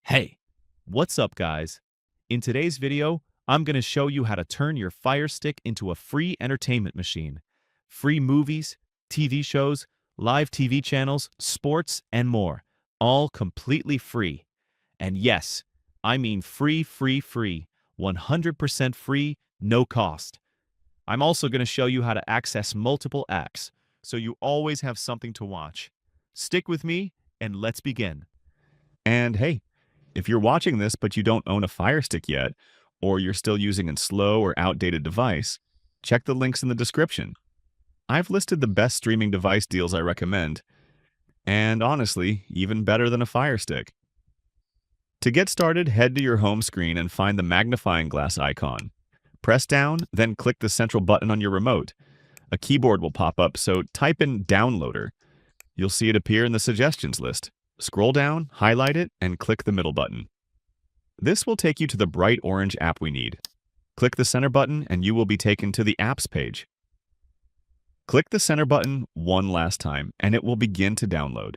Hey, what's up guys? In today's video, I'm going to show you how to turn your Firestick into a free entertainment machine. Free movies, TV shows, live TV channels, sports, and more. All completely free. And yes, I mean free, free, free. 100% free, no cost. I'm also going to show you how to access multiple apps, so you always have something to watch. Stick with me, and let's begin. And hey, if you're watching this but you don't own a Fire Stick yet, or you're still using a slow or outdated device, check the links in the description. I've listed the best streaming device deals I recommend, and honestly, even better than a Fire Stick. To get started, head to your home screen and find the magnifying glass icon. Press down, then click the central button on your remote. A keyboard will pop up, so type in Downloader. You'll see it appear in the suggestions list. Scroll down, highlight it, and click the middle button. This will take you to the bright orange app we need. Click the center button and you will be taken to the Apps page. Click the center button one last time and it will begin to download.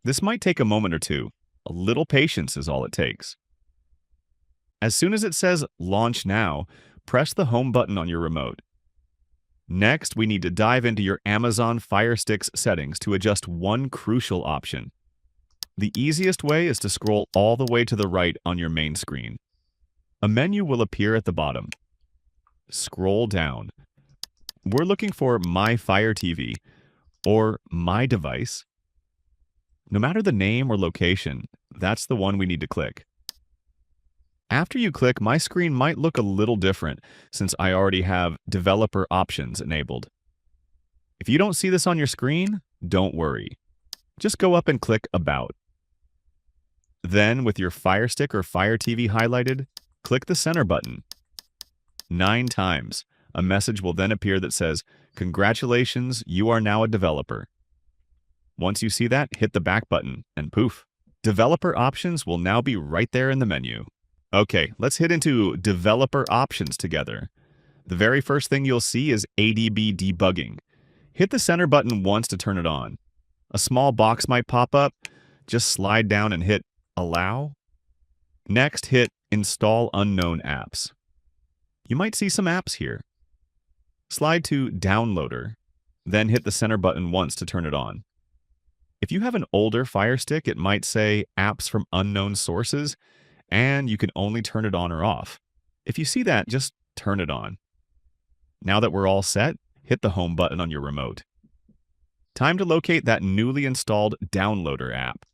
This might take a moment or two. A little patience is all it takes. As soon as it says Launch Now, press the Home button on your remote. Next, we need to dive into your Amazon Fire Stick's settings to adjust one crucial option. The easiest way is to scroll all the way to the right on your main screen. A menu will appear at the bottom. Scroll down. We're looking for My Fire TV or My Device. No matter the name or location, that's the one we need to click. After you click, my screen might look a little different since I already have developer options enabled. If you don't see this on your screen, don't worry. Just go up and click About. Then, with your Fire Stick or Fire TV highlighted, click the center button. 9 times. A message will then appear that says, "Congratulations, you are now a developer." Once you see that, hit the back button, and poof. Developer options will now be right there in the menu. Okay, let's hit into developer options together. The very first thing you'll see is ADB debugging. Hit the center button once to turn it on. A small box might pop up. Just slide down and hit Allow. Next, hit Install Unknown Apps. You might see some apps here. Slide to Downloader, then hit the center button once to turn it on. If you have an older Fire Stick, it might say Apps from Unknown Sources, and you can only turn it on or off. If you see that, just turn it on. Now that we're all set, hit the Home button on your remote. Time to locate that newly installed Downloader app.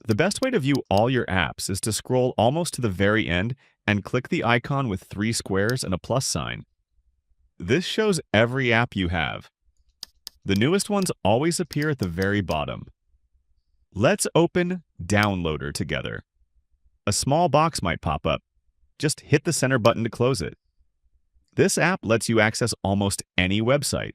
The best way to view all your apps is to scroll almost to the very end and click the icon with 3 squares and a plus sign. This shows every app you have. The newest ones always appear at the very bottom. Let's open Downloader together. A small box might pop up. Just hit the center button to close it. This app lets you access almost any website.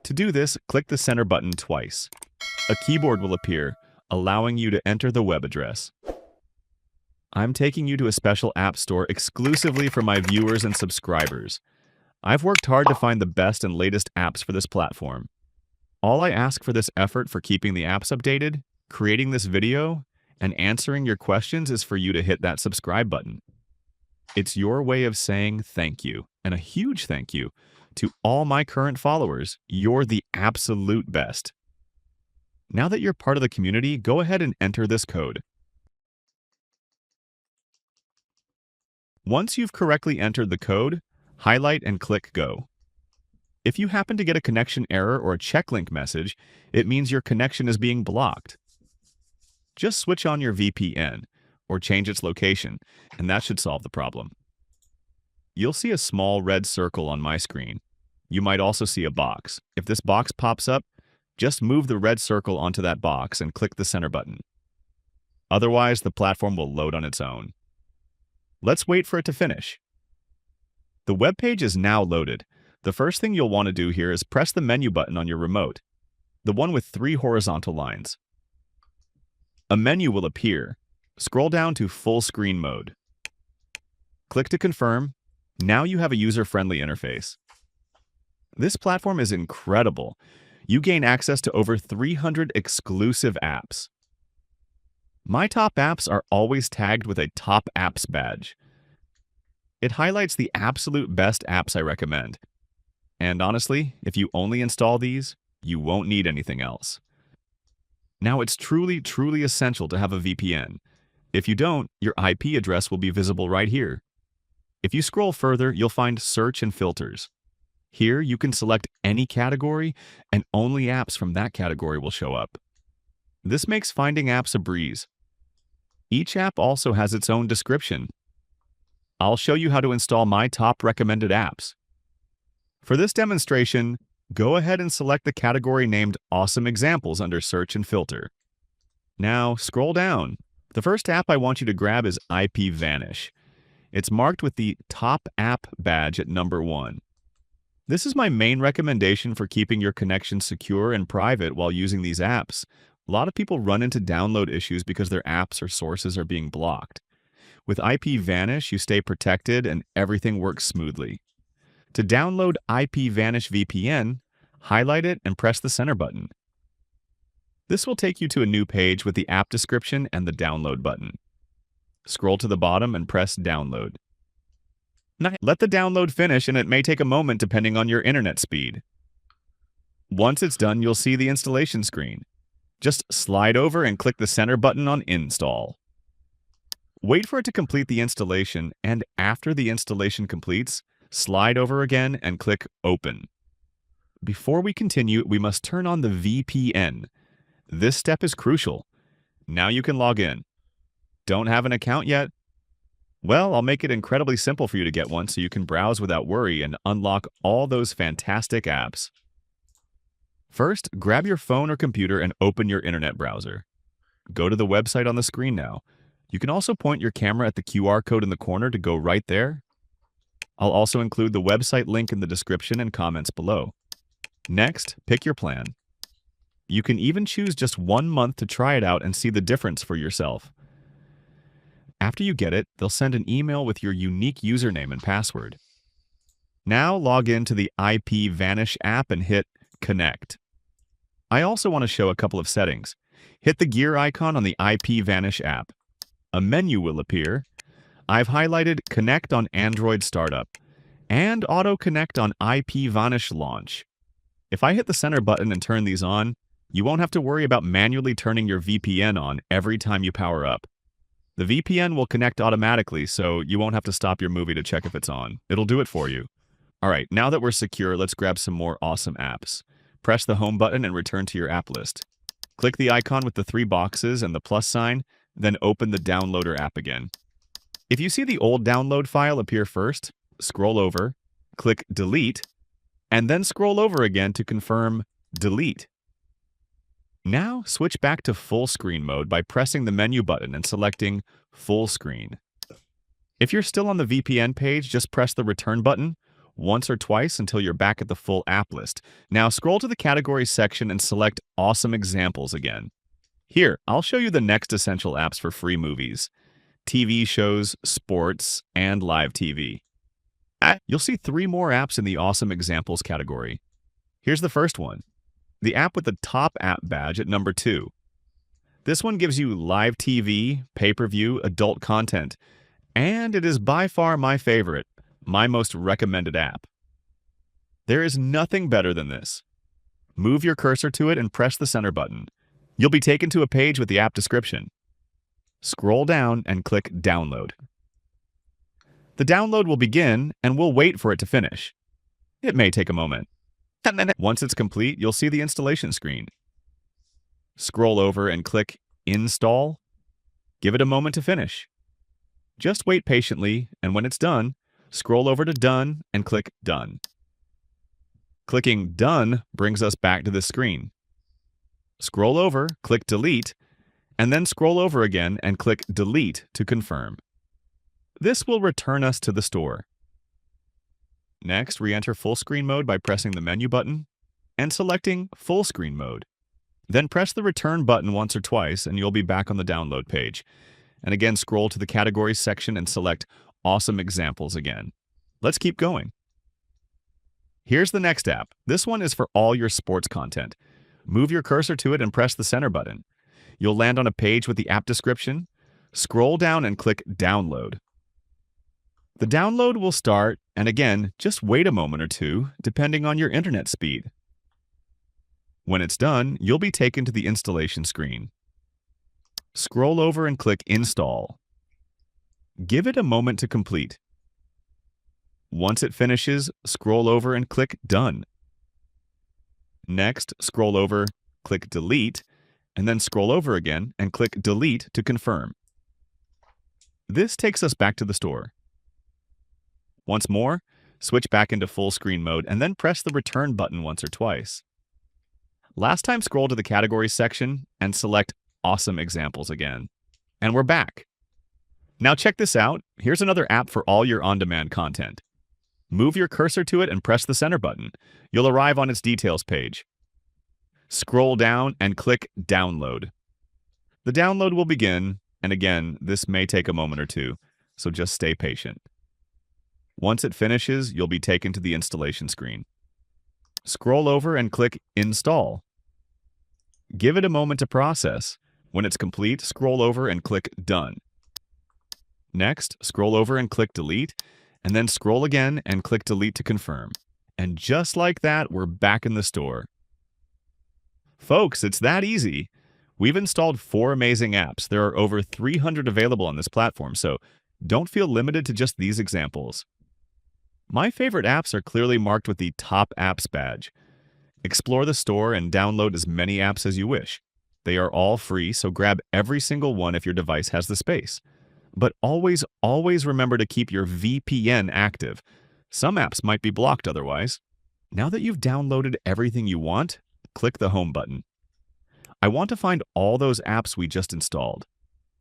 To do this, click the center button twice. A keyboard will appear, allowing you to enter the web address. I'm taking you to a special app store exclusively for my viewers and subscribers. I've worked hard to find the best and latest apps for this platform. All I ask for this effort for keeping the apps updated, creating this video, and answering your questions is for you to hit that subscribe button. It's your way of saying thank you, and a huge thank you to all my current followers. You're the absolute best. Now that you're part of the community, go ahead and enter this code. Once you've correctly entered the code, highlight and click Go. If you happen to get a connection error or a checklink message, it means your connection is being blocked. Just switch on your VPN or change its location, and that should solve the problem. You'll see a small red circle on my screen. You might also see a box. If this box pops up, just move the red circle onto that box and click the center button. Otherwise, the platform will load on its own. Let's wait for it to finish. The web page is now loaded. The first thing you'll want to do here is press the menu button on your remote, the one with 3 horizontal lines. A menu will appear. Scroll down to full screen mode. Click to confirm. Now you have a user-friendly interface. This platform is incredible. You gain access to over 300 exclusive apps. My top apps are always tagged with a top apps badge. It highlights the absolute best apps I recommend. And honestly, if you only install these, you won't need anything else. Now, it's truly essential to have a VPN. If you don't, your IP address will be visible right here. If you scroll further, you'll find Search and Filters. Here, you can select any category, and only apps from that category will show up. This makes finding apps a breeze. Each app also has its own description. I'll show you how to install my top recommended apps. For this demonstration, go ahead and select the category named Awesome Examples under Search and Filter. Now, scroll down. The first app I want you to grab is IPVanish. It's marked with the Top App badge at number 1. This is my main recommendation for keeping your connection secure and private while using these apps. A lot of people run into download issues because their apps or sources are being blocked. With IPVanish, you stay protected and everything works smoothly. To download IPVanish VPN, highlight it and press the center button. This will take you to a new page with the app description and the download button. Scroll to the bottom and press download. Now, let the download finish, and it may take a moment depending on your internet speed. Once it's done, you'll see the installation screen. Just slide over and click the center button on Install. Wait for it to complete the installation, and after the installation completes, slide over again and click Open. Before we continue, we must turn on the VPN. This step is crucial. Now you can log in. Don't have an account yet? Well, I'll make it incredibly simple for you to get one so you can browse without worry and unlock all those fantastic apps. First, grab your phone or computer and open your internet browser. Go to the website on the screen now. You can also point your camera at the QR code in the corner to go right there. I'll also include the website link in the description and comments below. Next, pick your plan. You can even choose just 1 month to try it out and see the difference for yourself. After you get it, they'll send an email with your unique username and password. Now log in to the IPVanish app and hit Connect. I also want to show a couple of settings. Hit the gear icon on the IPVanish app. A menu will appear. I've highlighted Connect on Android Startup and Auto Connect on IPVanish Launch. If I hit the center button and turn these on, you won't have to worry about manually turning your VPN on every time you power up. The VPN will connect automatically, so you won't have to stop your movie to check if it's on. It'll do it for you. All right, now that we're secure, let's grab some more awesome apps. Press the home button and return to your app list. Click the icon with the 3 boxes and the plus sign, then open the downloader app again. If you see the old download file appear first, scroll over, click Delete, and then scroll over again to confirm Delete. Now, switch back to full screen mode by pressing the menu button and selecting Full Screen. If you're still on the VPN page, just press the return button once or twice until you're back at the full app list. Now, scroll to the categories section and select Awesome Examples again. Here, I'll show you the next essential apps for free movies, TV shows, sports, and live TV. You'll see 3 more apps in the Awesome Examples category. Here's the first one. The app with the top app badge at number 2. This one gives you live TV, pay-per-view, adult content, and it is by far my favorite, my most recommended app. There is nothing better than this. Move your cursor to it and press the center button. You'll be taken to a page with the app description. Scroll down and click Download. The download will begin, and we'll wait for it to finish. It may take a moment. Once it's complete, you'll see the installation screen. Scroll over and click Install. Give it a moment to finish. Just wait patiently, and when it's done, scroll over to Done and click Done. Clicking Done brings us back to this screen. Scroll over, click Delete, and then scroll over again and click Delete to confirm. This will return us to the store. Next, re-enter full screen mode by pressing the menu button and selecting full screen mode. Then press the return button once or twice and you'll be back on the download page. And again, scroll to the categories section and select Awesome Examples again. Let's keep going. Here's the next app. This one is for all your sports content. Move your cursor to it and press the center button. you'll land on a page with the app description. Scroll down and click Download. The download will start, and again, just wait a moment or two, depending on your internet speed. When it's done, you'll be taken to the installation screen. Scroll over and click Install. Give it a moment to complete. Once it finishes, scroll over and click Done. Next, scroll over, click Delete, and then scroll over again and click Delete to confirm. This takes us back to the store. Once more, switch back into full screen mode and then press the return button once or twice. Last time, scroll to the categories section and select Awesome Examples again. And we're back. Now check this out. Here's another app for all your on-demand content. Move your cursor to it and press the center button. You'll arrive on its details page. Scroll down and click Download. The download will begin, and again, this may take a moment or two, so just stay patient. Once it finishes, you'll be taken to the installation screen. Scroll over and click Install. Give it a moment to process. When it's complete, scroll over and click Done. Next, scroll over and click Delete, and then scroll again and click Delete to confirm. And just like that, we're back in the store. Folks, it's that easy. We've installed 4 amazing apps. There are over 300 available on this platform, so don't feel limited to just these examples. My favorite apps are clearly marked with the Top Apps badge. Explore the store and download as many apps as you wish. They are all free, so grab every single one if your device has the space. But always remember to keep your VPN active. Some apps might be blocked otherwise. Now that you've downloaded everything you want, click the Home button. I want to find all those apps we just installed.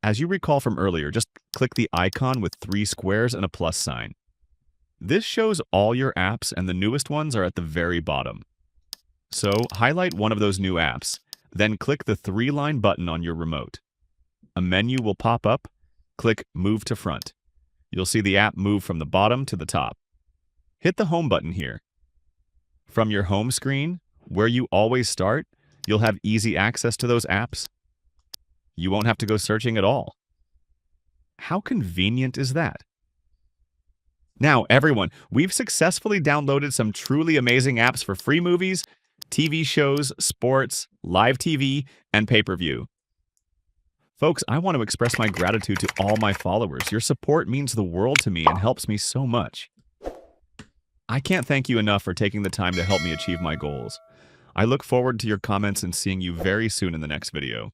As you recall from earlier, just click the icon with 3 squares and a plus sign. This shows all your apps, and the newest ones are at the very bottom. So highlight one of those new apps, then click the 3-line button on your remote. A menu will pop up. Click Move to Front. You'll see the app move from the bottom to the top. Hit the Home button here. From your home screen, where you always start, you'll have easy access to those apps. You won't have to go searching at all. How convenient is that? Now, everyone, we've successfully downloaded some truly amazing apps for free movies, TV shows, sports, live TV, and pay-per-view. Folks, I want to express my gratitude to all my followers. Your support means the world to me and helps me so much. I can't thank you enough for taking the time to help me achieve my goals. I look forward to your comments and seeing you very soon in the next video.